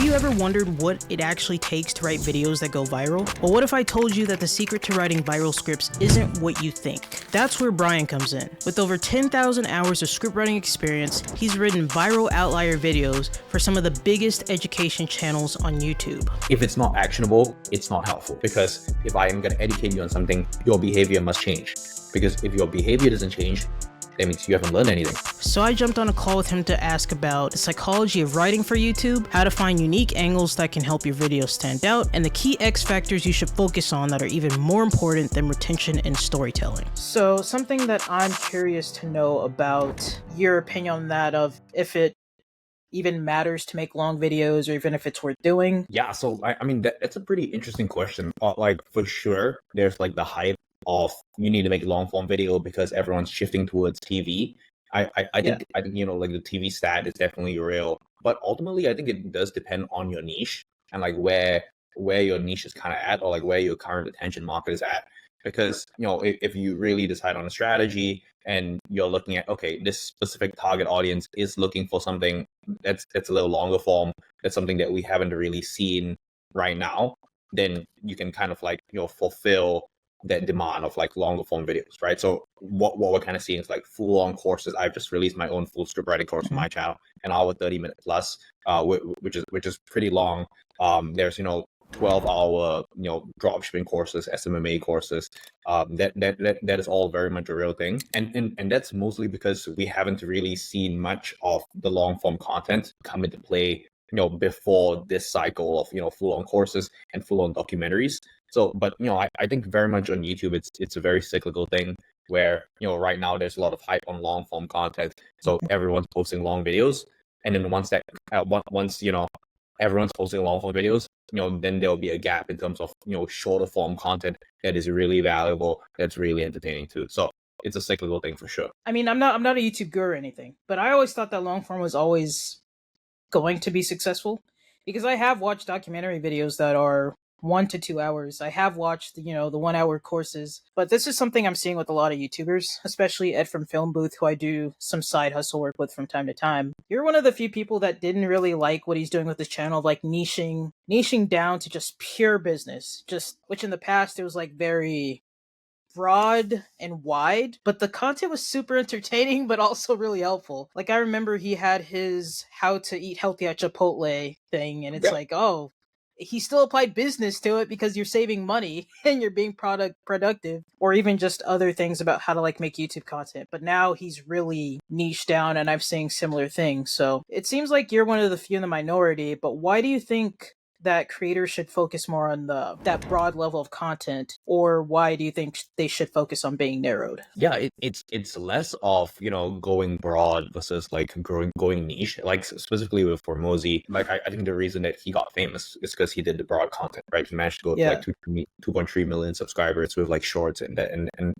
you ever wondered what it actually takes to write videos that go viral? Well, what if I told you that the secret to writing viral scripts isn't what you think? That's where Bryan comes in. With over 10,000 hours of script writing experience, he's written viral outlier videos for some of the biggest education channels on YouTube. If it's not actionable, it's not helpful, because if I am going to educate you on something, your behavior must change. Because if your behavior doesn't change, that means you haven't learned anything. So I jumped on a call with him to ask about the psychology of writing for YouTube, how to find unique angles that can help your videos stand out, and the key X factors you should focus on that are even more important than retention and storytelling. So something that I'm curious to know about your opinion on that, of if it even matters to make long videos, or even if it's worth doing. Yeah, so I mean, that's a pretty interesting question. Like, for sure, there's like the hype of you need to make a long form video because everyone's shifting towards TV. I think like the TV stat is definitely real, but ultimately I think it does depend on your niche and like where your niche is kind of at, or like where your current attention market is at. Because if you really decide on a strategy and you're looking at, okay, this specific target audience is looking for something that's a little longer form, that's something that we haven't really seen right now, then you can kind of like fulfill that demand of like longer form videos, right? So what we're kind of seeing is like full on courses. I've just released my own full script writing course for my channel, an hour 30-minute plus, which is pretty long. There's 12-hour dropshipping courses, SMMA courses. That is all very much a real thing, and that's mostly because we haven't really seen much of the long form content come into play before this cycle of full on courses and full on documentaries. So, but I think very much on YouTube, it's a very cyclical thing where right now there's a lot of hype on long form content, so everyone's posting long videos, and then once everyone's posting long form videos, then there'll be a gap in terms of shorter form content that is really valuable, that's really entertaining too. So it's a cyclical thing for sure. I mean, I'm not a YouTube guru or anything, but I always thought that long form was always going to be successful, because I have watched documentary videos that are 1 to 2 hours. I have watched the 1 hour courses, but this is something I'm seeing with a lot of YouTubers, especially Ed from Film Booth, who I do some side hustle work with from time to time. You're one of the few people that didn't really like what he's doing with his channel, like niching down to just pure business, which in the past it was like very broad and wide, but the content was super entertaining but also really helpful. Like, I remember he had his how to eat healthy at Chipotle thing, and it's like, oh, he still applied business to it because you're saving money and you're being productive, or even just other things about how to like make YouTube content. But now he's really niched down, and I'm seeing similar things. So it seems like you're one of the few in the minority, but why do you think that creators should focus more on that broad level of content, or why do you think they should focus on being narrowed? Yeah, it's less of going broad versus like going niche. Like specifically with Formosi, like I think the reason that he got famous is because he did the broad content, right? He managed to go up to like 2.3 million subscribers with like shorts and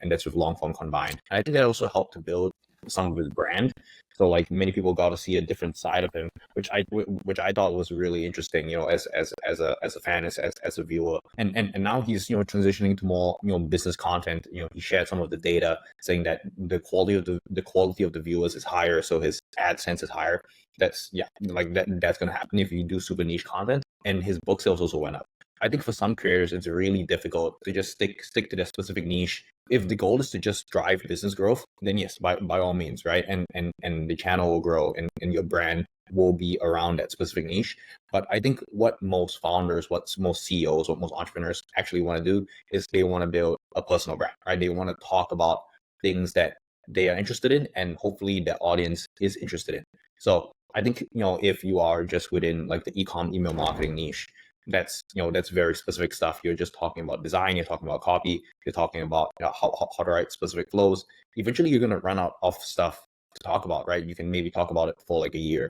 that's with long form combined. And I think that also helped to build some of his brand. So like many people got to see a different side of him, which I thought was really interesting, as a fan, as a viewer. And now he's transitioning to more business content. He shared some of the data saying that the quality of the viewers is higher, so his AdSense is higher. That's that's gonna happen if you do super niche content. And his book sales also went up. I think for some creators, it's really difficult to just stick to their specific niche. If the goal is to just drive business growth, then yes, by all means, right? And the channel will grow, and your brand will be around that specific niche. But I think what most founders, what most CEOs, what most entrepreneurs actually want to do is they want to build a personal brand, right? They want to talk about things that they are interested in, and hopefully the audience is interested in. So I think if you are just within like the ecom email marketing niche, that's very specific stuff. You're just talking about design, you're talking about copy, you're talking about how to write specific flows. Eventually you're going to run out of stuff to talk about, right? You can maybe talk about it for like a year,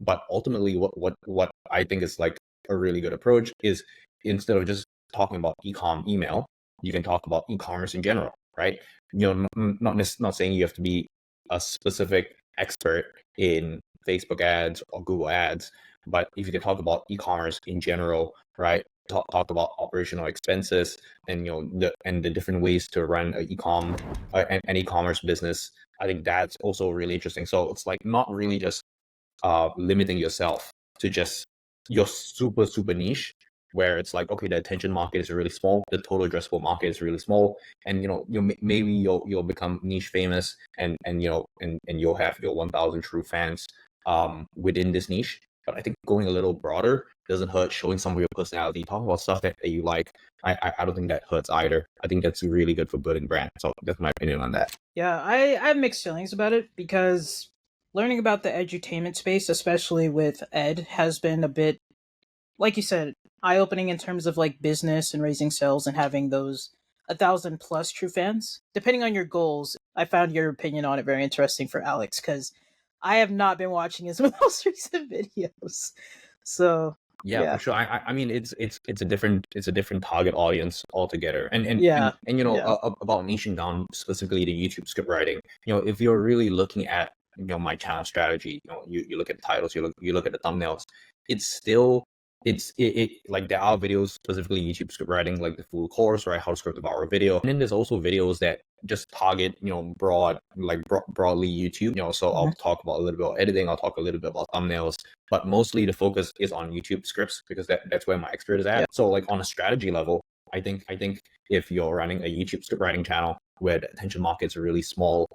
but ultimately what I think is like a really good approach is, instead of just talking about ecom email, you can talk about e-commerce in general, right? Not saying you have to be a specific expert in Facebook ads or Google ads, but if you can talk about e-commerce in general, right? Talk about operational expenses and the different ways to run an e-commerce business. I think that's also really interesting. So it's like not really just limiting yourself to just you're super niche, where it's like, okay, the attention market is really small, the total addressable market is really small, and maybe you'll become niche famous, and you'll have your 1,000 true fans within this niche. But I think going a little broader doesn't hurt. Showing some of your personality, talking about stuff that you like, I don't think that hurts either. I think that's really good for building brand. So that's my opinion on that. Yeah, I have mixed feelings about it because learning about the edutainment space, especially with ed, has been a bit, like you said, eye opening in terms of like business and raising sales and having those 1,000 plus true fans. Depending on your goals, I found your opinion on it very interesting for Alex because I have not been watching his most recent videos. So Yeah, for yeah, sure. I mean, it's a different target audience altogether. yeah, yeah, About niching down specifically to YouTube script writing. If you're really looking at my channel strategy, you look at the titles, you look at the thumbnails. It's still it like there are videos specifically YouTube script writing, like the full course, right? How to script a viral video, and then there's also videos that just target broadly YouTube. So I'll mhm, talk about a little bit about editing. I'll talk a little bit about thumbnails, but mostly the focus is on YouTube scripts because that's where my expert is yeah, at. So like on a strategy level, I think if you're running a YouTube script writing channel where the attention markets are really small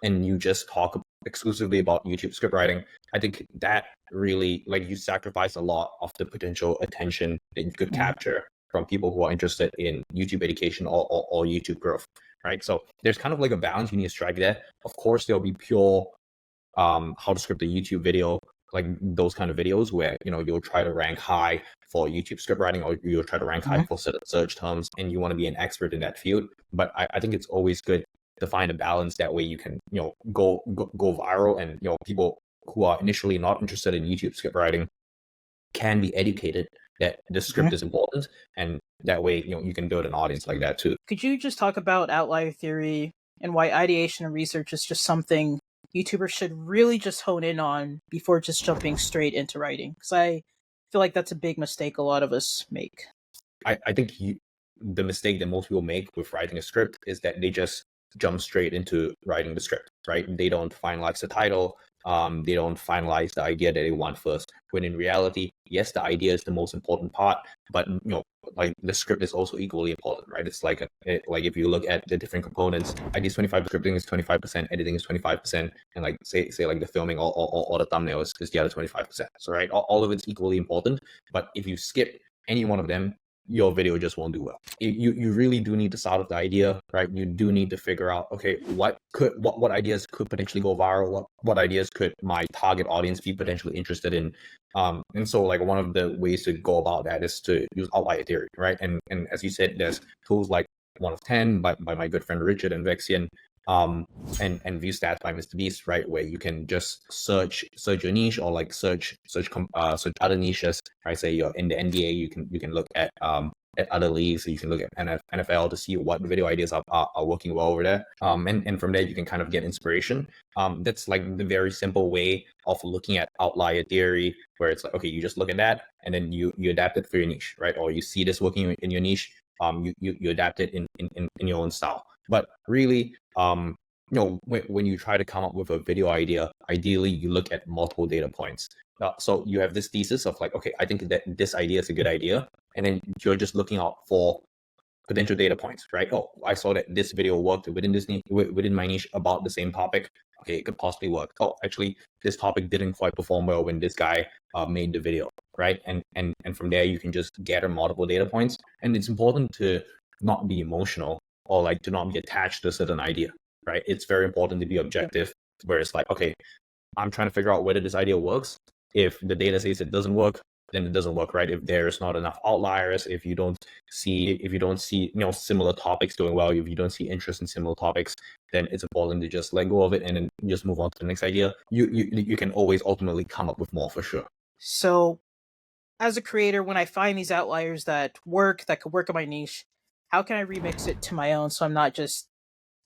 and you just talk exclusively about YouTube script writing, I think that really, like, you sacrifice a lot of the potential attention that you could mhm, capture from people who are interested in YouTube education or YouTube growth, right? So there's kind of like a balance you need to strike there. Of course, there'll be pure how to script a YouTube video, like those kind of videos where you'll try to rank high for YouTube script writing, or you'll try to rank high mhm. for certain search terms, and you want to be an expert in that field. But I think it's always good to find a balance. That way you can go viral, and people who are initially not interested in YouTube script writing can be educated that the Mhm. script is important, and that way you can build an audience like that too. Could you just talk about outlier theory and why ideation and research is just something YouTubers should really just hone in on before just jumping straight into writing? Because I feel like that's a big mistake a lot of us make. I think the mistake that most people make with writing a script is that they just jump straight into writing the script, right? They don't finalize the title. They don't finalize the idea that they want first. When in reality, yes, the idea is the most important part, but like the script is also equally important, right? It's like like if you look at the different components, idea is 25, scripting is 25%, editing is 25%, and like say like the filming or the thumbnail is the other 25%. So right, all of it's equally important. But if you skip any one of them, your video just won't do well. You really do need to start with the idea, right? You do need to figure out, okay, what ideas could potentially go viral? What ideas could my target audience be potentially interested in? And so like one of the ways to go about that is to use outlier theory, right? And as you said, there's tools like 1 of 10 by my good friend Richard and Vexian, and view stats by Mr. Beast, right? Where you can just search your niche, or like search other niches, right? Say you're in the NBA, you can look at other leagues, so you can look at NFL to see what video ideas are working well over there. And from there you can kind of get inspiration. That's like the very simple way of looking at outlier theory, where it's like, okay, you just look at that and then you adapt it for your niche, right? Or you see this working in your niche, you adapt it in your own style. But really, when you try to come up with a video idea, ideally you look at multiple data points. So you have this thesis of like, okay, I think that this idea is a good idea, and then you're just looking out for potential data points, right? Oh, I saw that this video worked within my niche about the same topic. Okay, it could possibly work. Oh, actually, this topic didn't quite perform well when this guy made the video, right? And from there you can just gather multiple data points. And it's important to not be emotional, or like to not be attached to a certain idea, right? It's very important to be Yeah. objective, where it's like, okay, I'm trying to figure out whether this idea works. If the data says it doesn't work, then it doesn't work, right? If there's not enough outliers, if you don't see similar topics doing well, if you don't see interest in similar topics, then it's important to just let go of it and then just move on to the next idea. You can always ultimately come up with more, for sure. So, as a creator, when I find these outliers that could work in my niche, how can I remix it to my own so I'm not just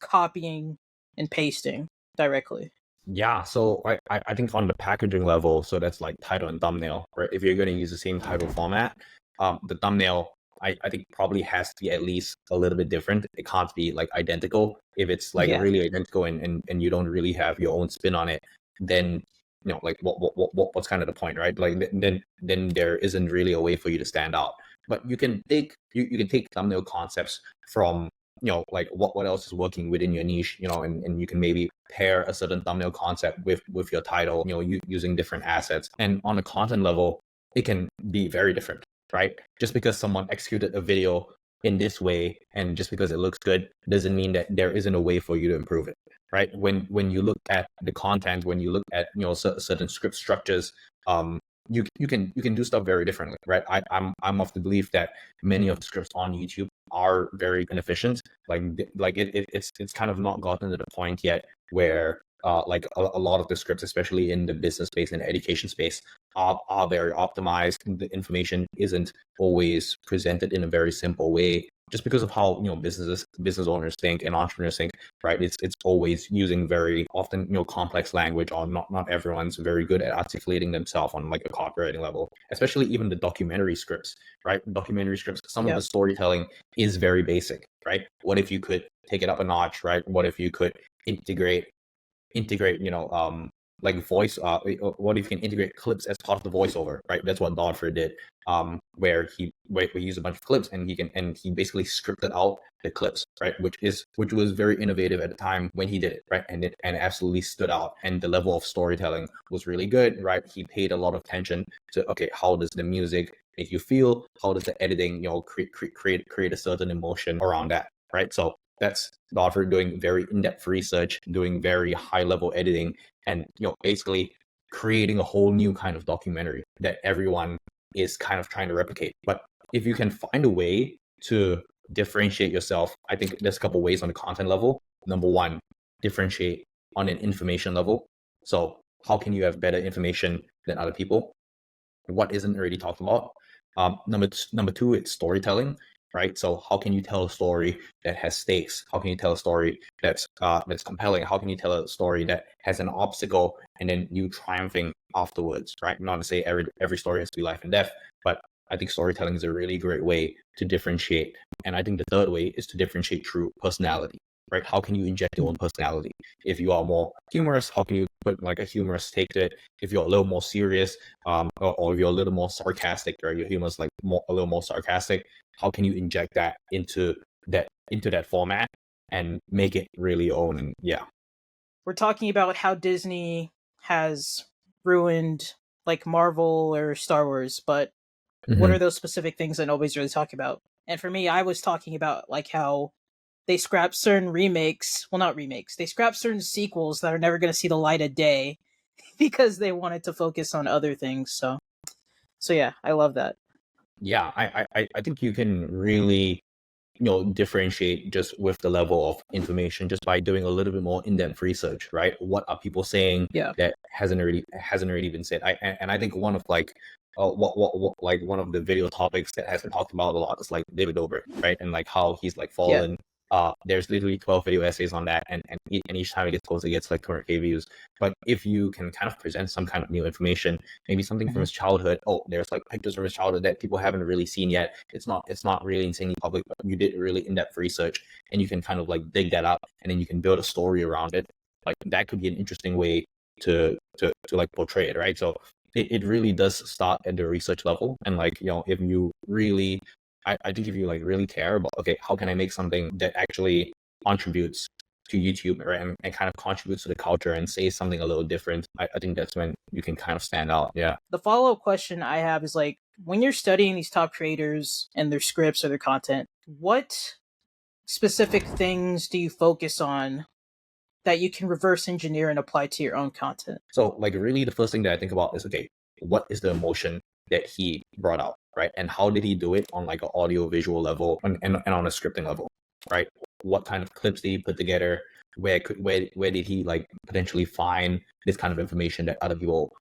copying and pasting directly? Yeah, so I think on the packaging level, so that's like title and thumbnail, right? If you're going to use the same title format, the thumbnail, I think probably has to be at least a little bit different. It can't be like identical. If it's like Yeah. really identical, and you don't really have your own spin on it, then like what's kind of the point, right? Like then there isn't really a way for you to stand out. But you can take thumbnail concepts from like what else is working within your niche, and you can maybe pair a certain thumbnail concept with your title, using different assets. And on a content level, it can be very different, right? Just because someone executed a video in this way and just because it looks good doesn't mean that there isn't a way for you to improve it, right? When you look at the content, when you look at certain script structures, you can do stuff very differently, right? I'm of the belief that many of the scripts on YouTube are very inefficient. Like it's kind of not gotten to the point yet where like a lot of the scripts, especially in the business space and education space, are very optimized. The information isn't always presented in a very simple way, just because of how business owners think and entrepreneurs think, right? It's always using very often complex language, or not everyone's very good at articulating themselves on like a copywriting level, especially even the documentary scripts, right? Documentary scripts, some of the storytelling is very basic, right? What if you could take it up a notch, right? What if you could integrate like voice, what if you can integrate clips as part of the voiceover, right? That's what Dodford did, where he used a bunch of clips and he basically scripted out the clips, right? Which was very innovative at the time when he did it, right? And it absolutely stood out, and the level of storytelling was really good, right? He paid a lot of attention to, okay, how does the music make you feel? How does the editing create a certain emotion around that, right? So that's Dodford doing very in-depth research, doing very high-level editing, and basically creating a whole new kind of documentary that everyone is kind of trying to replicate. But if you can find a way to differentiate yourself, I think there's a couple ways on the content level. Number one, differentiate on an information level. So how can you have better information than other people? What isn't already talked about? Number two, it's storytelling, right? So how can you tell a story that has stakes? How can you tell a story that's compelling? How can you tell a story that has an obstacle and then you triumphing afterwards, right? Not to say every story has to be life and death, but I think storytelling is a really great way to differentiate. And I think the third way is to differentiate through personality, right? How can you inject your own personality? If you are more humorous, how can you put like a humorous take to it? If you're a little more serious, or if you're a little more sarcastic, or your humor is like a little more sarcastic, how can you inject that into that format and make it really your own? And yeah, we're talking about how Disney has ruined like Marvel or Star Wars, but what are those specific things that nobody's really talking about? And for me, I was talking about like how they scrap certain remakes. Well, not remakes. They scrap certain sequels that are never going to see the light of day because they wanted to focus on other things. So yeah, I love that. Yeah, I think you can really differentiate just with the level of information, just by doing a little bit more in-depth research, right? What are people saying that hasn't already been said? I think one of like what like one of the video topics that has been talked about a lot is like David Dobrik, right? And like how he's like fallen. There's literally 12 video essays on that, and each time it gets posted, it gets like 200K views. But if you can kind of present some kind of new information, maybe something from his childhood, there's like pictures from his childhood that people haven't really seen yet. It's not really insanely public, but you did really in-depth research, and you can kind of like dig that up, and then you can build a story around it. Like that could be an interesting way to like portray it, right? So it really does start at the research level, and like if you really I think if you like really care about, okay, how can I make something that actually contributes to YouTube, right, and kind of contributes to the culture and say something a little different, I think that's when you can kind of stand out. Yeah. The follow-up question I have is like, when you're studying these top creators and their scripts or their content, what specific things do you focus on that you can reverse engineer and apply to your own content? So like really the first thing that I think about is, okay, what is the emotion that he brought out, right? And how did he do it on like an audio visual level and on a scripting level, right? What kind of clips did he put together? Where did he like potentially find this kind of information that other people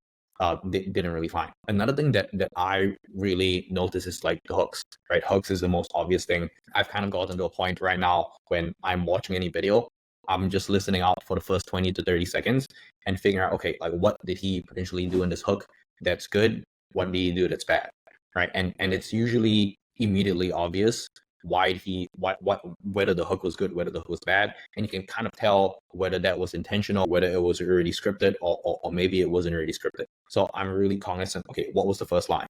didn't really find? Another thing that I really notice is like the hooks, right? Hooks is the most obvious thing. I've kind of gotten to a point right now when I'm watching any video, I'm just listening out for the first 20 to 30 seconds and figuring out, okay, like what did he potentially do in this hook that's good? What did he do that's bad? Right. And it's usually immediately obvious whether the hook was good, whether the hook was bad, and you can kind of tell whether that was intentional, whether it was already scripted, or maybe it wasn't already scripted. So I'm really cognizant. Okay, what was the first line?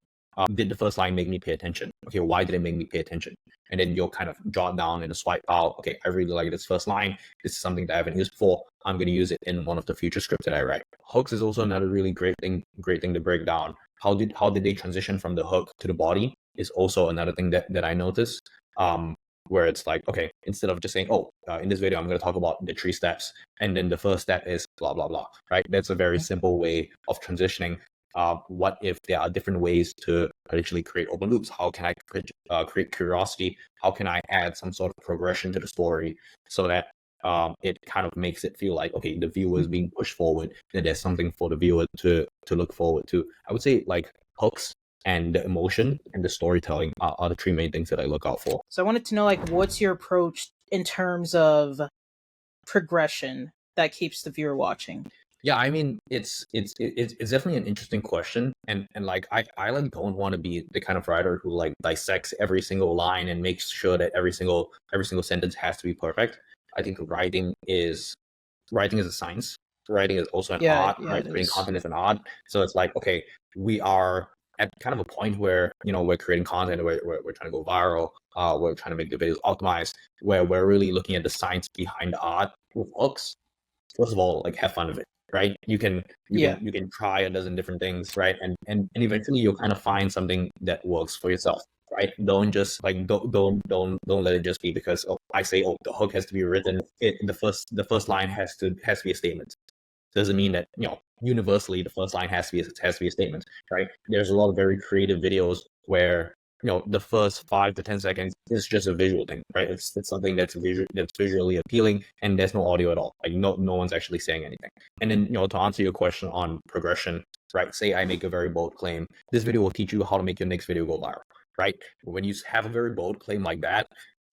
Did the first line make me pay attention? Okay, why did it make me pay attention? And then you'll kind of jot down in a swipe file. Okay, I really like this first line. This is something that I haven't used before. I'm going to use it in one of the future scripts that I write. Hooks is also another really great thing to break down. How did they transition from the hook to the body is also another thing that I noticed. Where it's like, okay, instead of just saying, in this video I'm going to talk about the 3 steps, and then the first step is blah blah blah, right? That's a very simple way of transitioning. What if there are different ways to actually create open loops? How can I create curiosity? How can I add some sort of progression to the story so that it kind of makes it feel like, okay, the viewer is being pushed forward, and there's something for the viewer to look forward to. I would say like hooks and the emotion and the storytelling are the 3 main things that I look out for. So I wanted to know, like, what's your approach in terms of progression that keeps the viewer watching? Yeah, I mean, it's definitely an interesting question, and like I like don't want to be the kind of writer who like dissects every single line and makes sure that every single sentence has to be perfect. I think writing is a science. Writing is also an art, right? Creating content is an art. So it's like, okay, we are at kind of a point where, you know, we're creating content, we're trying to go viral, we're trying to make the videos optimized, where we're really looking at the science behind the art. With hooks, first of all, like have fun with it, right? You can try a dozen different things, right? And eventually you'll kind of find something that works for yourself, right? Don't just like don't let it just be because I say the hook has to be written. The first line has to be a statement. Doesn't mean that, you know, universally the first line has to be a statement, right? There's a lot of very creative videos where, you know, the first 5 to 10 seconds is just a visual thing, right? It's something that's visually appealing, and there's no audio at all. Like no one's actually saying anything. And then, you know, to answer your question on progression, right? Say I make a very bold claim. This video will teach you how to make your next video go viral, right? When you have a very bold claim like that,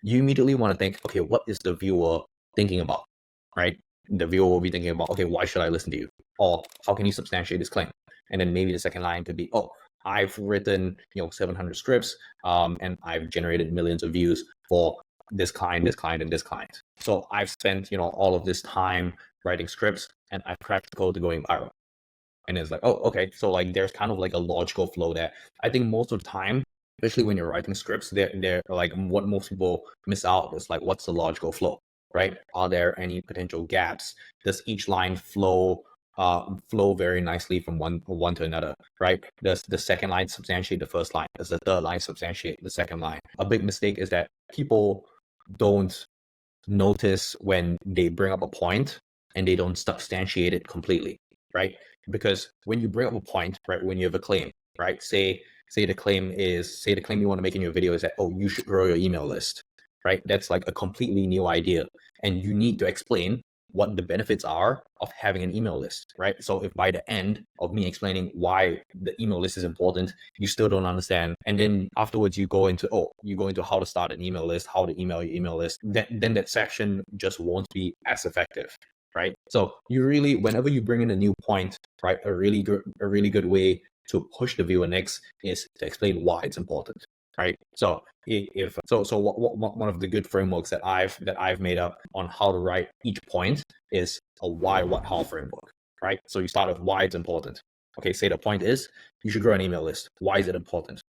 you immediately want to think, okay, what is the viewer thinking about, right? The viewer will be thinking about, okay, why should I listen to you? Or how can you substantiate this claim? And then maybe the second line could be, I've written, you know, 700 scripts, and I've generated millions of views for this client, and this client. So I've spent, you know, all of this time writing scripts, and I've cracked the code to going viral. And it's like, okay. So like, there's kind of like a logical flow there. I think most of the time, especially when you're writing scripts, they're like, what most people miss out is like, what's the logical flow, right? Are there any potential gaps? Does each line flow very nicely from one to another, right? Does the second line substantiate the first line? Does the third line substantiate the second line? A big mistake is that people don't notice when they bring up a point and they don't substantiate it completely, right? Because when you bring up a point, right, when you have a claim, right, say the claim you want to make in your video is that, you should grow your email list, right? That's like a completely new idea, and you need to explain what the benefits are of having an email list, right? So if by the end of me explaining why the email list is important, you still don't understand, and then afterwards you go into how to start an email list, how to email your email list, then that section just won't be as effective, right? So you really, whenever you bring in a new point, right, a really good way to push the viewer next is to explain why it's important, right? So one of the good frameworks that I've made up on how to write each point is a why, what, how framework, right? So you start with why it's important. Okay, say the point is you should grow an email list. Why is it important?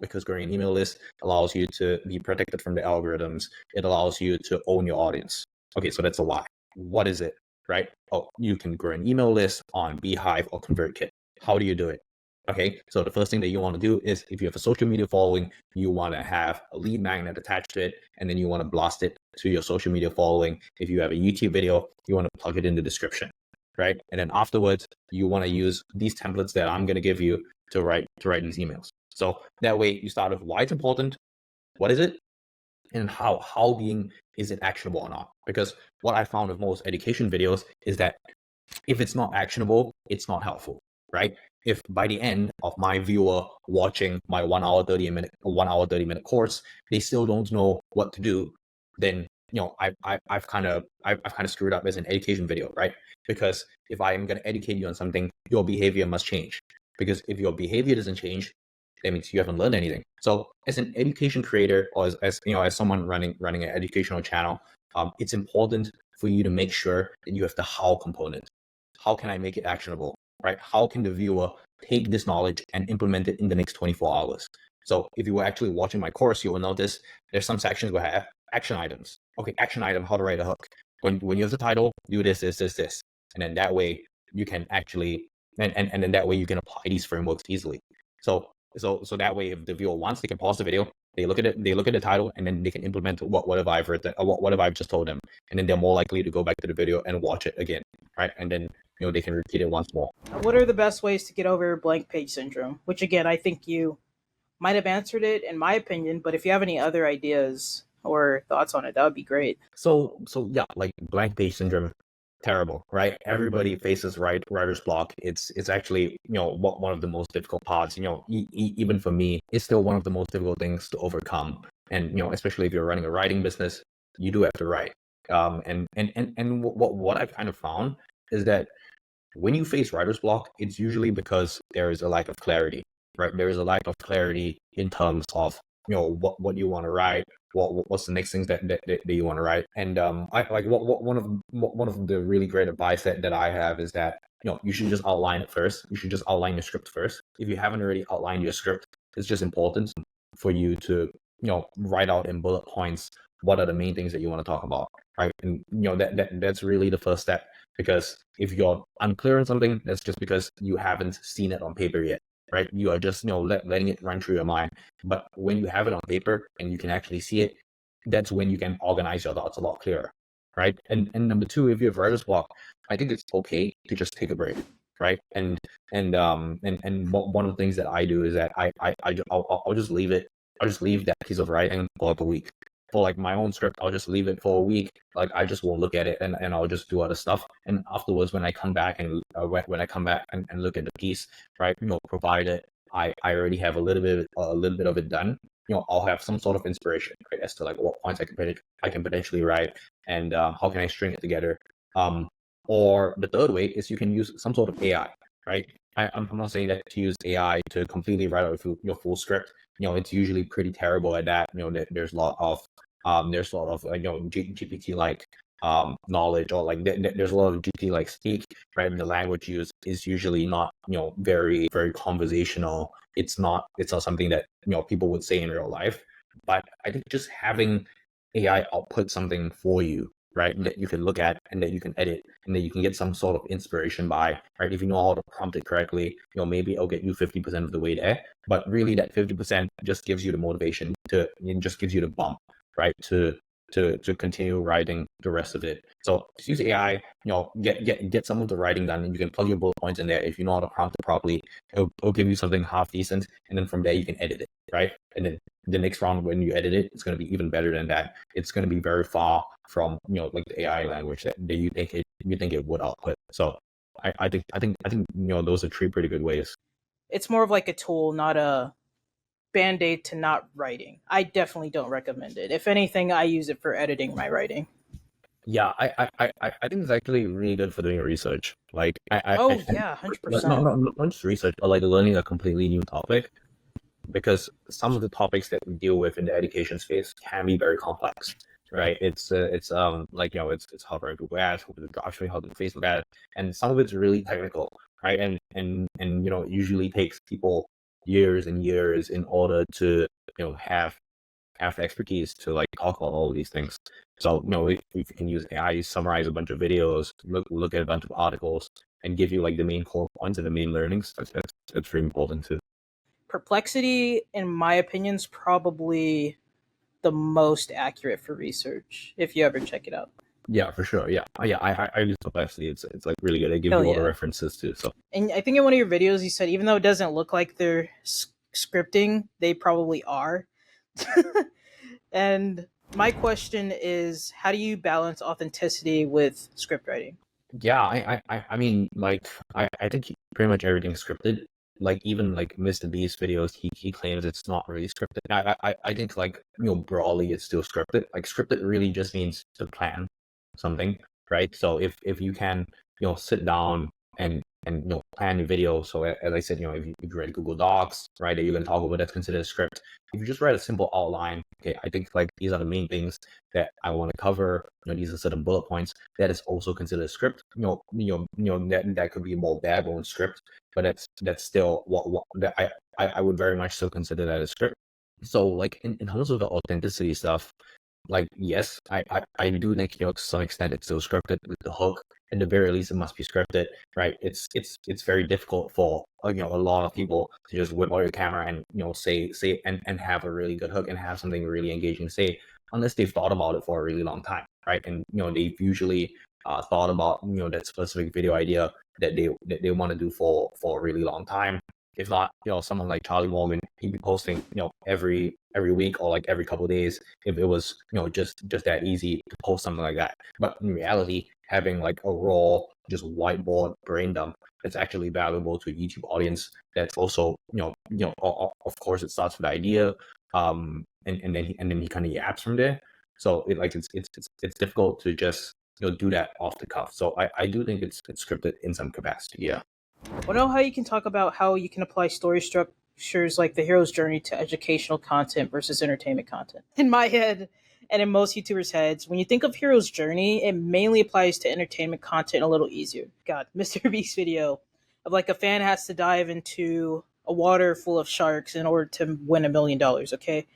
Because growing an email list allows you to be protected from the algorithms. It allows you to own your audience. Okay, so that's a why. What is it, right? You can grow an email list on Beehive or ConvertKit. How do you do it? Okay, so the first thing that you want to do is, if you have a social media following, you want to have a lead magnet attached to it, and then you want to blast it to your social media following. If you have a YouTube video, you want to plug it in the description, right? And then afterwards, you want to use these templates that I'm going to give you to write these emails. So that way you start with why it's important, what is it, and how is it actionable or not? Because what I found with most education videos is that if it's not actionable, it's not helpful, right? If by the end of my viewer watching my 1 hour 30 minute course, they still don't know what to do, then, you know, I've kind of screwed up as an education video, right? Because if I am going to educate you on something, your behavior must change. Because if your behavior doesn't change, that means you haven't learned anything. So as an education creator, or as you know, as someone running an educational channel, it's important for you to make sure that you have the how component. How can I make it actionable, right? How can the viewer take this knowledge and implement it in the next 24 hours? So if you were actually watching my course, you will notice there's some sections where I have action items. Okay, action item, how to write a hook. When you have the title, do this, this, this, this. And then that way you can actually, and then that way you can apply these frameworks easily. So that way, if the viewer wants, they can pause the video, they look at the title, and then they can implement whatever I've written, whatever I've just told them, and then they're more likely to go back to the video and watch it again, right? And then they can repeat it once more. What are the best ways to get over blank page syndrome? Which again, I think you might have answered it in my opinion, but if you have any other ideas or thoughts on it, that would be great. So yeah, like blank page syndrome, terrible, right? Everybody faces writer's block. It's actually one of the most difficult parts. Even for me, it's still one of the most difficult things to overcome. And especially if you're running a writing business, you do have to write. And what I've kind of found is that when you face writer's block, it's usually because there is a lack of clarity, right? There is a lack of clarity in terms of what you want to write, what's the next things that you want to write. And I like one of the really great advice that I have is that you should just outline it first. You should just outline your script first. If you haven't already outlined your script, it's just important for you to write out in bullet points what are the main things that you want to talk about, right? And that's really the first step, because if you're unclear on something, that's just because you haven't seen it on paper yet, right? You are just letting it run through your mind. But when you have it on paper and you can actually see it, that's when you can organize your thoughts a lot clearer, right? And number two, if you have writer's block, I think it's okay to just take a break, right? And one of the things that I do is that I'll just leave it. I'll just leave that piece of writing for like a week. For like my own script, I'll just leave it for a week. Like I just won't look at it, and I'll just do other stuff. And afterwards, when I come back and look at the piece, right? Provided I already have a little bit of it done, I'll have some sort of inspiration, right, as to like what points I can potentially write, and how can I string it together. Or the third way is you can use some sort of AI, right? I'm not saying that to use AI to completely write out your full script. It's usually pretty terrible at that. There's a lot of GPT like knowledge, or like there's a lot of GPT like speak, right? And the language used is usually not very very conversational. It's not something that people would say in real life. But I think just having AI output something for you, right, that you can look at and that you can edit and that you can get some sort of inspiration by, right? If you know how to prompt it correctly, maybe it'll get you 50% of the way there. But really, that 50% just gives you the motivation it just gives you the bump, right, to continue writing the rest of it. So just use AI, get some of the writing done, and you can plug your bullet points in there. If you know how to prompt it properly, it'll give you something half decent, and then from there you can edit it, right? And then the next round when you edit it, it's going to be even better than that. It's going to be very far from like the AI language that you think it would output. So I think those are three pretty good ways. It's more of like a tool, not a band-aid to not writing. I definitely don't recommend it. If anything, I use it for editing my writing. Yeah, I think it's actually really good for doing research. Like Oh yeah, not 100%. not just research, but like learning a completely new topic, because some of the topics that we deal with in the education space can be very complex, right? It's like it's how to write Google Ads, how to dropshipping, how to do Facebook ads, and some of it's really technical, right? And it usually takes people years and years in order to have the expertise to like talk about all of these things. So if you can use AI, summarize a bunch of videos, look at a bunch of articles, and give you like the main core points and the main learnings. That's very important too. Perplexity, in my opinion, is probably the most accurate for research. If you ever check it out. Yeah, for sure. Yeah, yeah. I use Perplexity. It's like really good. It gives Hell you all the yeah. references too. So And I think in one of your videos you said even though it doesn't look like they're scripting, they probably are. And my question is, how do you balance authenticity with script writing? yeah, I mean, like I think pretty much everything's scripted. Like even like Mr. Beast videos, he claims it's not really scripted. I think like broadly it's still scripted. Like scripted really just means to plan something, right? So if you can sit down and plan your video. So as I said, if you write Google Docs, right, that you're gonna talk about, that's considered a script. If you just write a simple outline, okay, I think like these are the main things that I want to cover. These are certain bullet points. That is also considered a script. That could be a more bare bones script, but that's still what that I would very much still consider that a script. So like in terms of the authenticity stuff, like yes, I do think to some extent it's still scripted with the hook. At the very least, it must be scripted, right? It's very difficult for a lot of people to just whip out your camera and say and have a really good hook and have something really engaging to say, unless they've thought about it for a really long time, right? And they've usually thought about that specific video idea that they want to do for a really long time. If not, someone like Charlie Morgan, he'd be posting, every week or like every couple of days if it was, just that easy to post something like that. But in reality, having like a raw, just whiteboard brain dump that's actually valuable to a YouTube audience. That's also, of course, it starts with the idea, and then he kind of yaps from there. So it's difficult to just do that off the cuff. So I do think it's scripted in some capacity. Yeah. Well, know how you can talk about how you can apply story structures like the hero's journey to educational content versus entertainment content. In my head, and in most YouTubers' heads, when you think of hero's journey, it mainly applies to entertainment content a little easier. God, Mr. Beast's video of like a fan has to dive into a water full of sharks in order to win $1 million. Okay,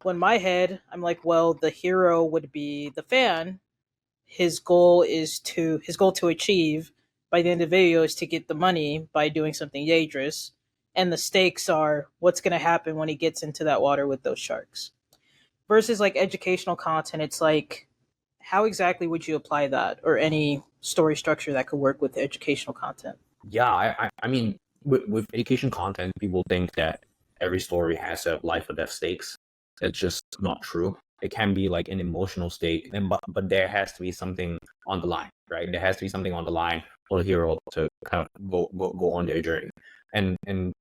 well, in my head, I'm like, well, the hero would be the fan. His goal to achieve by the end of the video is to get the money by doing something dangerous, and the stakes are what's going to happen when he gets into that water with those sharks. Versus like educational content, it's like how exactly would you apply that or any story structure that could work with educational content? Yeah, I mean, with education content, people think that every story has a life or death stakes. It's just not true. It can be like an emotional stake, and but there has to be something on the line, right? There has to be something on the line for the hero to kind of go on their journey. And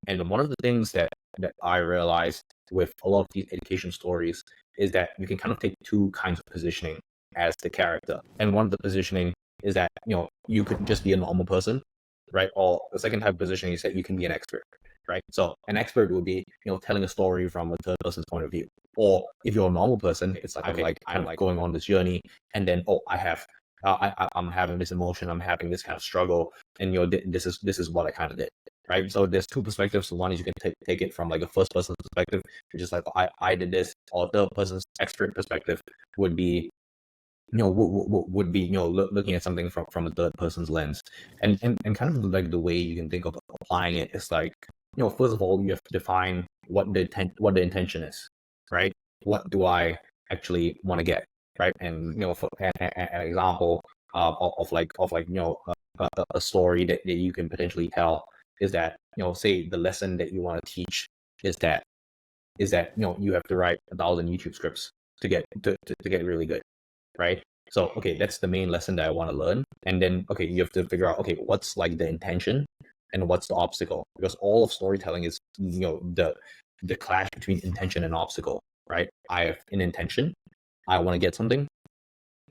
one of the things that I realized with a lot of these education stories is that you can kind of take two kinds of positioning as the character. And one of the positioning is that you could just be a normal person, right? Or the second type of positioning is that you can be an expert, right? So an expert would be telling a story from a third person's point of view. Or if you're a normal person, it's like, okay, I'm like going on this journey, and then I'm having this emotion, I'm having this kind of struggle, and this is what I kind of did, right? So there's two perspectives. One is you can take it from like a first person perspective, which is like I did this, or third person's expert perspective would be would be looking at something from a third person's lens, and kind of like the way you can think of applying it is like first of all you have to define what the intention is, right? What do I actually want to get, right? And for an example of a story that you can potentially tell is that say the lesson that you want to teach is that you have to write 1,000 YouTube scripts to get really good, right? So okay, that's the main lesson that I want to learn, and then okay, you have to figure out okay, what's like the intention and what's the obstacle, because all of storytelling is the clash between intention and obstacle, right? I have an intention, I want to get something,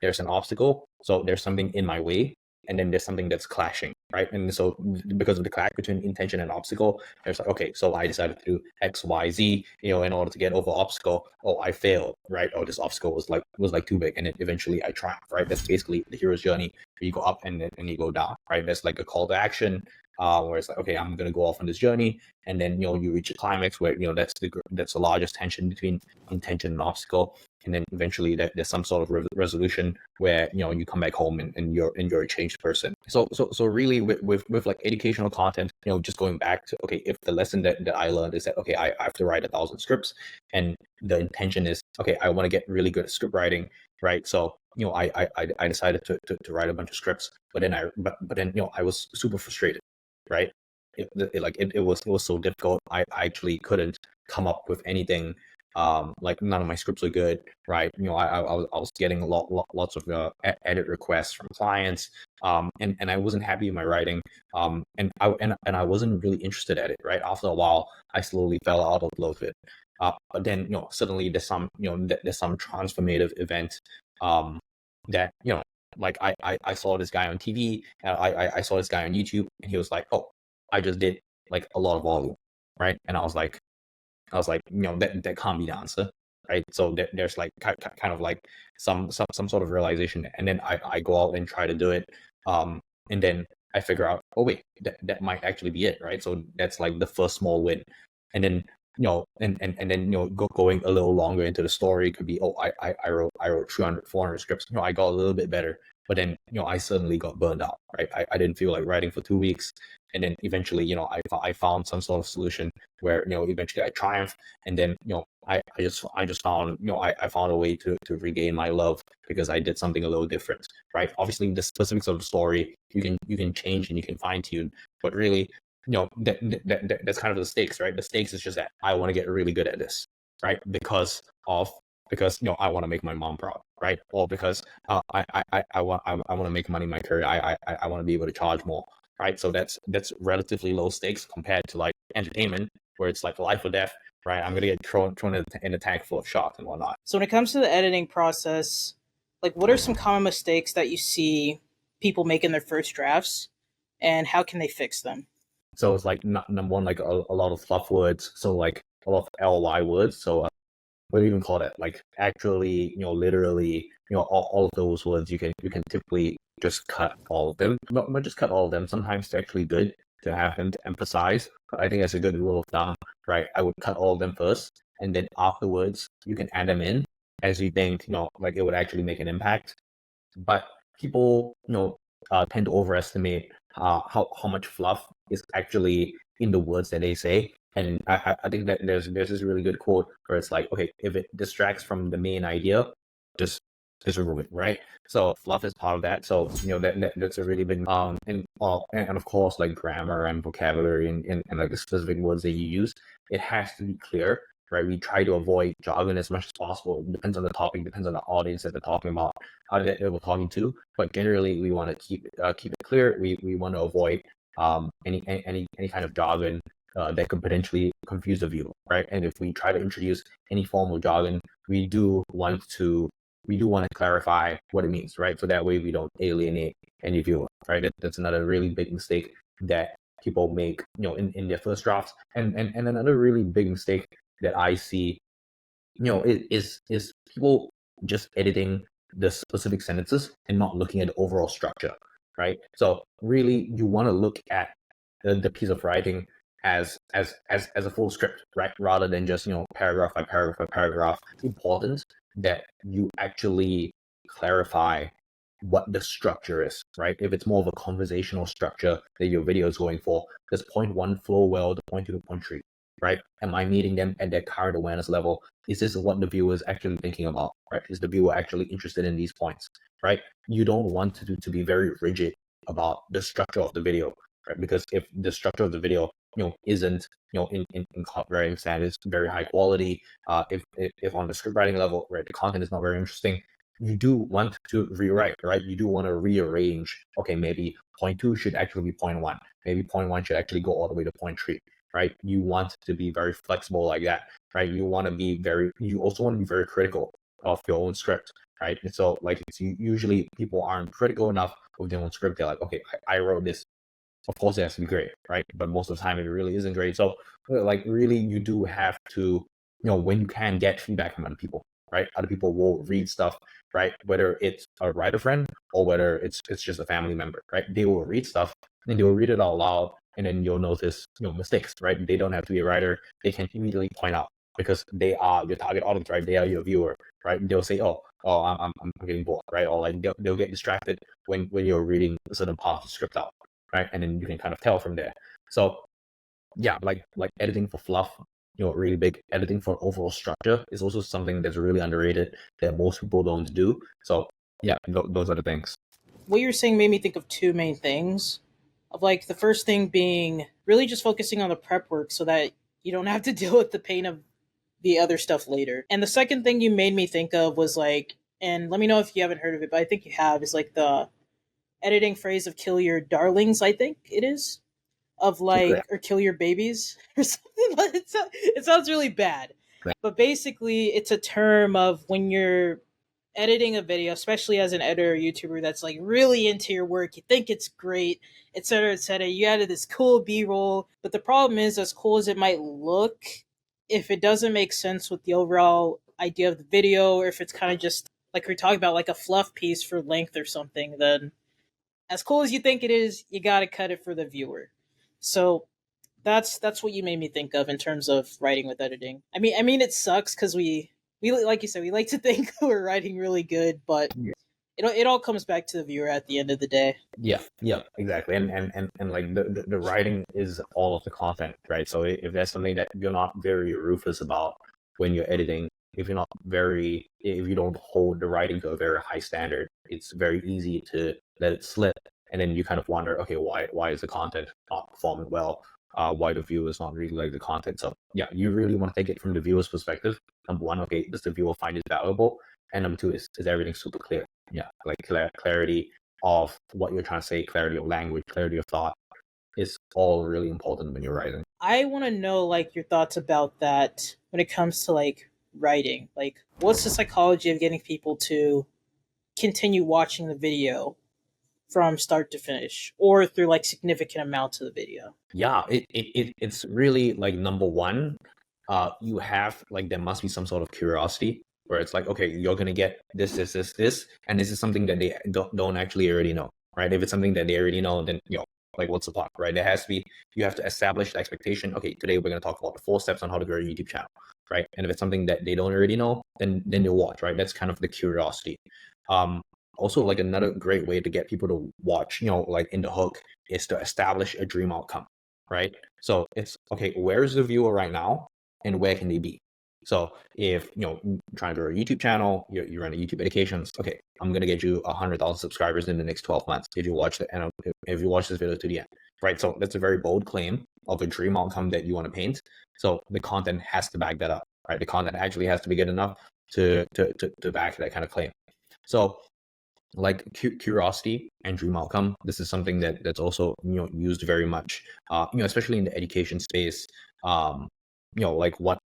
there's an obstacle, so there's something in my way, and then there's something that's clashing, right? And so because of the clash between intention and obstacle, there's like, okay, so I decided to do X, Y, Z, in order to get over obstacle. Oh, I failed, right? Oh, this obstacle was like too big, and then eventually I triumphed, right? That's basically the hero's journey, where you go up and you go down, right? That's like a call to action, where it's like, okay, I'm gonna go off on this journey, and then you reach a climax where that's the largest tension between intention and obstacle, and then eventually there's some sort of resolution where you come back home and you're a changed person. So really with like educational content, just going back to okay, if the lesson that I learned is that okay, I have to write 1,000 scripts, and the intention is okay, I want to get really good at script writing, right? So I decided to write a bunch of scripts, but then I was super frustrated, right? It was so difficult. I actually couldn't come up with anything. Like none of my scripts were good, right? I was getting lots of edit requests from clients, and I wasn't happy with my writing, and I wasn't really interested at it, right? After a while, I slowly fell out of love with it. But then suddenly there's some transformative event, that like I saw this guy on TV, and I saw this guy on YouTube, and he was like, oh, I just did like a lot of volume, right? And I was like, that can't be the answer, right? So there's like kind of like some sort of realization, and then I go out and try to do it, and then I figure out, oh wait, that might actually be it, right? So that's like the first small win, and then and then going a little longer into the story could be, oh, I wrote 300 400 scripts, I got a little bit better, but then I suddenly got burned out, right? I didn't feel like writing for 2 weeks, and then eventually I found some sort of solution where eventually I triumphed, and then I just found I found a way to regain my love because I did something a little different, right? Obviously the specifics of the story you can change and you can fine tune, but really that's kind of the stakes, right? The stakes is just that I want to get really good at this, right? Because I want to make my mom proud, right? Or because I want to make money in my career. I want to be able to charge more, right? So that's relatively low stakes compared to like entertainment, where it's like life or death, right? I'm gonna get thrown in a tank full of sharks and whatnot. So when it comes to the editing process, like what are some common mistakes that you see people make in their first drafts, and how can they fix them? So it's like not number one, like a lot of fluff words. So like a lot of ly words. So what do you even call that? Like actually, literally, all of those words you can typically just cut all of them. Not just cut all of them. Sometimes it's actually good to have them to emphasize. But I think that's a good rule of thumb, right? I would cut all of them first, and then afterwards you can add them in as you think, like it would actually make an impact. But people, tend to overestimate how much fluff is actually in the words that they say. And I think that there's this really good quote where it's like, okay, if it distracts from the main idea, just remove it, right? So fluff is part of that. So that's a really big and of course like grammar and vocabulary and like the specific words that you use, it has to be clear, right? We try to avoid jargon as much as possible. It depends on the topic, depends on the audience that they're talking about, that we're talking to. But generally, we want to keep it clear. We want to avoid any kind of jargon that could potentially confuse the viewer, right? And if we try to introduce any form of jargon, we do want to clarify what it means, right? So that way we don't alienate any viewer, right? That's another really big mistake that people make, in their first drafts. And another really big mistake that I see, is people just editing the specific sentences and not looking at the overall structure, right? So really, you want to look at the piece of writing as a full script, right? Rather than just paragraph by paragraph by paragraph. It's important that you actually clarify what the structure is, right? If it's more of a conversational structure that your video is going for, does point one flow well to point two to point three, right? Am I meeting them at their current awareness level? Is this what the viewer is actually thinking about, right? Is the viewer actually interested in these points, right? You don't want to be very rigid about the structure of the video, right? Because if the structure of the video, isn't, in copywriting standards, very high quality, if on the script writing level, right, the content is not very interesting, you do want to rewrite, right? You do want to rearrange. Okay, maybe point two should actually be point one. Maybe point one should actually go all the way to point three, right? You want to be very flexible like that, right? You also want to be very critical of your own script, right? And so like it's usually people aren't critical enough of their own script. They're like, okay, I wrote this. Of course it has to be great, right? But most of the time it really isn't great. So like really you do have to, when you can get feedback from other people, right? Other people will read stuff, right? Whether it's a writer friend or whether it's just a family member, right? They will read stuff and they will read it out loud, and then you'll notice mistakes, right? They don't have to be a writer. They can immediately point out because they are your target audience, right? They are your viewer, right? They'll say, oh, I'm getting bored, right? Or like they'll get distracted when you're reading a certain part of the script out, right? And then you can kind of tell from there. So yeah, like editing for fluff, really big. Editing for overall structure is also something that's really underrated that most people don't do. So yeah, those are the things. What you're saying made me think of two main things. Of like the first thing being really just focusing on the prep work so that you don't have to deal with the pain of the other stuff later. And the second thing you made me think of was like, and let me know if you haven't heard of it, but I think you have, is like the editing phrase of kill your darlings, I think it is. Of Yeah. like, or kill your babies or something. But it sounds really bad. But basically, it's a term of when you're editing a video, especially as an editor or YouTuber that's like really into your work, you think it's great, etc., etc. You added this cool B-roll, but the problem is, as cool as it might look, if it doesn't make sense with the overall idea of the video, or if it's kind of just like we're talking about, like a fluff piece for length or something, then as cool as you think it is, you gotta cut it for the viewer. So that's what you made me think of in terms of writing with editing. I mean, it sucks because we like you said, we like to think we're writing really good, but it all comes back to the viewer at the end of the day. Yeah, yeah, exactly. And like the writing is all of the content, right? So if that's something that you're not very ruthless about when you're editing, if you don't hold the writing to a very high standard, it's very easy to let it slip. And then you kind of wonder, okay, why is the content not performing well? Why the viewers not really like the content? So yeah, you really want to take it from the viewer's perspective. Number one, okay, does the viewer find it valuable? And number two, is everything super clear? Yeah, like clarity of what you're trying to say, clarity of language, clarity of thought is all really important when you're writing. I want to know like your thoughts about that when it comes to like writing. Like, what's the psychology of getting people to continue watching the video from start to finish, or through like significant amounts of the video? Yeah, it's really like number one, you have like there must be some sort of curiosity where it's like, okay, you're gonna get this, and this is something that they don't actually already know, right? If it's something that they already know, then like what's the point, right? There has to be you have to establish the expectation. Okay, today we're gonna talk about the 4 steps on how to grow a YouTube channel, right? And if it's something that they don't already know, then they'll watch, right? That's kind of the curiosity. Um, Also, like another great way to get people to watch, like in the hook, is to establish a dream outcome, right? So it's okay, where's the viewer right now and where can they be? So if trying to grow a YouTube channel, you run a YouTube educations, okay, I'm gonna get you 100,000 subscribers in the next 12 months if you watch if you watch this video to the end, right? So that's a very bold claim of a dream outcome that you want to paint. So the content has to back that up, right? The content actually has to be good enough to back that kind of claim. So like curiosity and dream outcome, this is something that's also used very much especially in the education space. Like what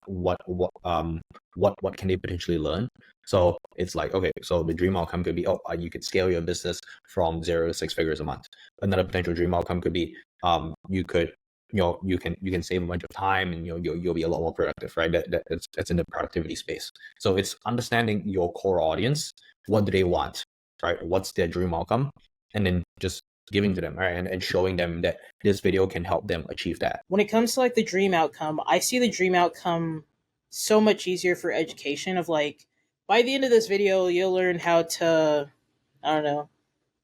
can they potentially learn? So it's like, okay, so the dream outcome could be, you could scale your business from 0 to 6 figures a month. Another potential dream outcome could be you could you can save a bunch of time, and you'll be a lot more productive, right? That's in the productivity space. So it's understanding your core audience. What do they want, right? What's their dream outcome? And then just giving to them, right? And showing them that this video can help them achieve that. When it comes to like the dream outcome, I see the dream outcome so much easier for education of like, by the end of this video, you'll learn how to, I don't know,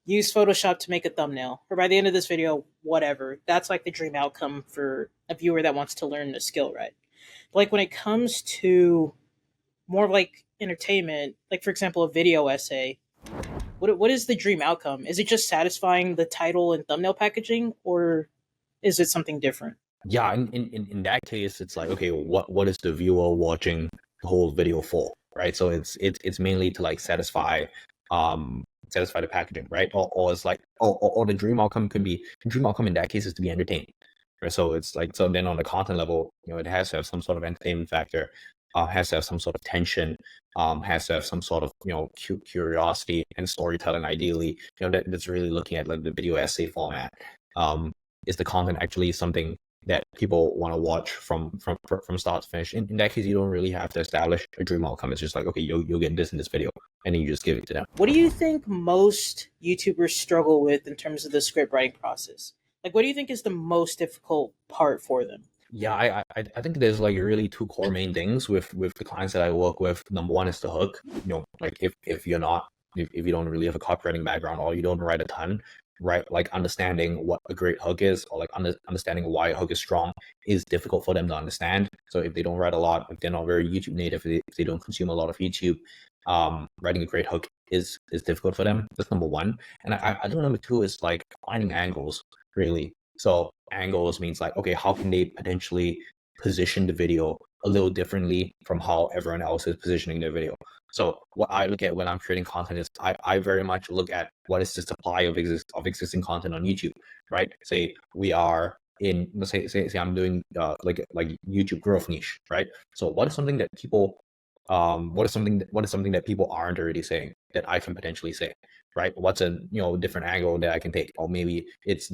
use Photoshop to make a thumbnail. Or by the end of this video, whatever. That's like the dream outcome for a viewer that wants to learn the skill, right? But like when it comes to more of like entertainment, like for example, a video essay, what is the dream outcome? Is it just satisfying the title and thumbnail packaging, or is it something different? Yeah, in that case, it's like, okay, what is the viewer watching the whole video for, right? So it's mainly to like satisfy the packaging, right? Or it's like, or the dream outcome could be, the dream outcome in that case is to be entertained, right? So it's like, so then on the content level, it has to have some sort of entertainment factor, has to have some sort of tension, has to have some sort of curiosity and storytelling. Ideally, that's really looking at like the video essay format. Is the content actually something that people want to watch from start to finish? In that case, you don't really have to establish a dream outcome. It's just like, okay, you'll get this in this video, and then you just give it to them. What do you think most YouTubers struggle with in terms of the script writing process? Like, what do you think is the most difficult part for them? Yeah, I think there's like really 2 core main things with the clients that I work with. Number one is the hook. Like if you're not, if you don't really have a copywriting background, or you don't write a ton, right? Like understanding what a great hook is, or like understanding why a hook is strong, is difficult for them to understand. So if they don't write a lot, if they're not very YouTube native, if they don't consume a lot of YouTube, writing a great hook is difficult for them. That's number one. And I think number two is like finding angles, really. So angles means like, okay, how can they potentially position the video a little differently from how everyone else is positioning their video? So what I look at when I'm creating content is I very much look at what is the supply of existing content on YouTube, right? Say we are in, let's say I'm doing like YouTube growth niche, right? So what is something that people what is something that people aren't already saying that I can potentially say, right? What's a different angle that I can take, or maybe it's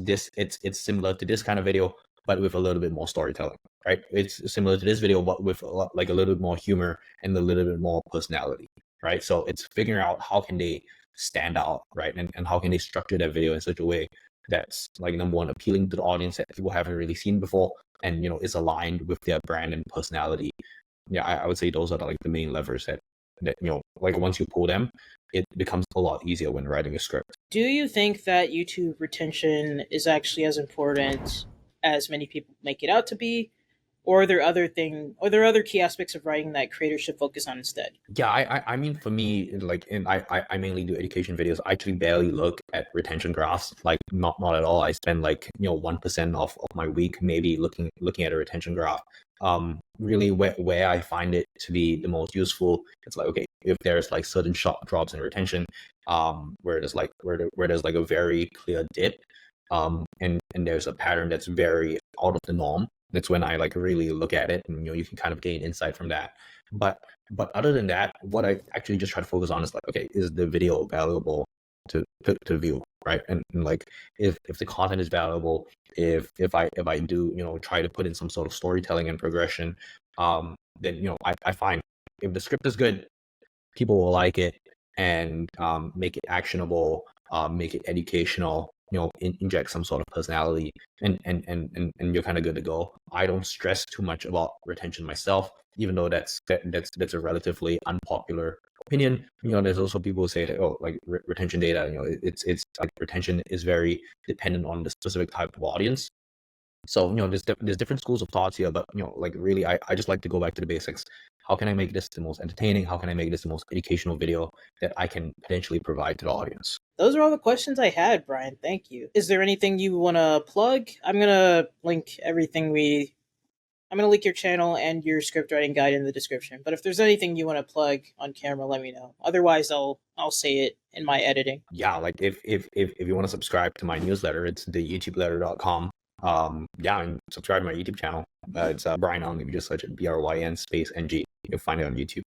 similar to this kind of video, but with a little bit more storytelling, right? It's similar to this video, but with like a little bit more humor and a little bit more personality, right? So it's figuring out how can they stand out, right? And how can they structure that video in such a way that's like, number one, appealing to the audience that people haven't really seen before, and is aligned with their brand and personality. Yeah, I would say those are like the main levers that like once you pull them, it becomes a lot easier when writing a script. Do you think that YouTube retention is actually as important as many people make it out to be? Or are there other key aspects of writing that creators should focus on instead? Yeah, I mean, for me, like, I mainly do education videos. I actually barely look at retention graphs, like not at all. I spend like 1% of my week maybe looking at a retention graph. Really, where I find it to be the most useful, it's like, okay, if there's like certain sharp drops in retention, where there's like a very clear dip, and there's a pattern that's very out of the norm. That's when I like really look at it, and you can kind of gain insight from that. But other than that, what I actually just try to focus on is like, okay, is the video valuable to view, right? And like, if the content is valuable, if I do try to put in some sort of storytelling and progression, then I find if the script is good, people will like it, and make it actionable, make it educational, inject some sort of personality, and you're kind of good to go. I don't stress too much about retention myself, even though that's a relatively unpopular opinion. There's also people who say that, oh, like retention data, it's like retention is very dependent on the specific type of audience. So there's different schools of thoughts here, but like really, I just like to go back to the basics. How can I make this the most entertaining? How can I make this the most educational video that I can potentially provide to the audience? Those are all the questions I had, Brian. Thank you. Is there anything you want to plug? I'm gonna link your channel and your script writing guide in the description. But if there's anything you want to plug on camera, let me know. Otherwise, I'll say it in my editing. Yeah, like if you want to subscribe to my newsletter, it's theyoutubeletter.com. Yeah, and subscribe to my YouTube channel. It's Bryan Ng. If you just search it, BRYN space NG, you'll find it on YouTube.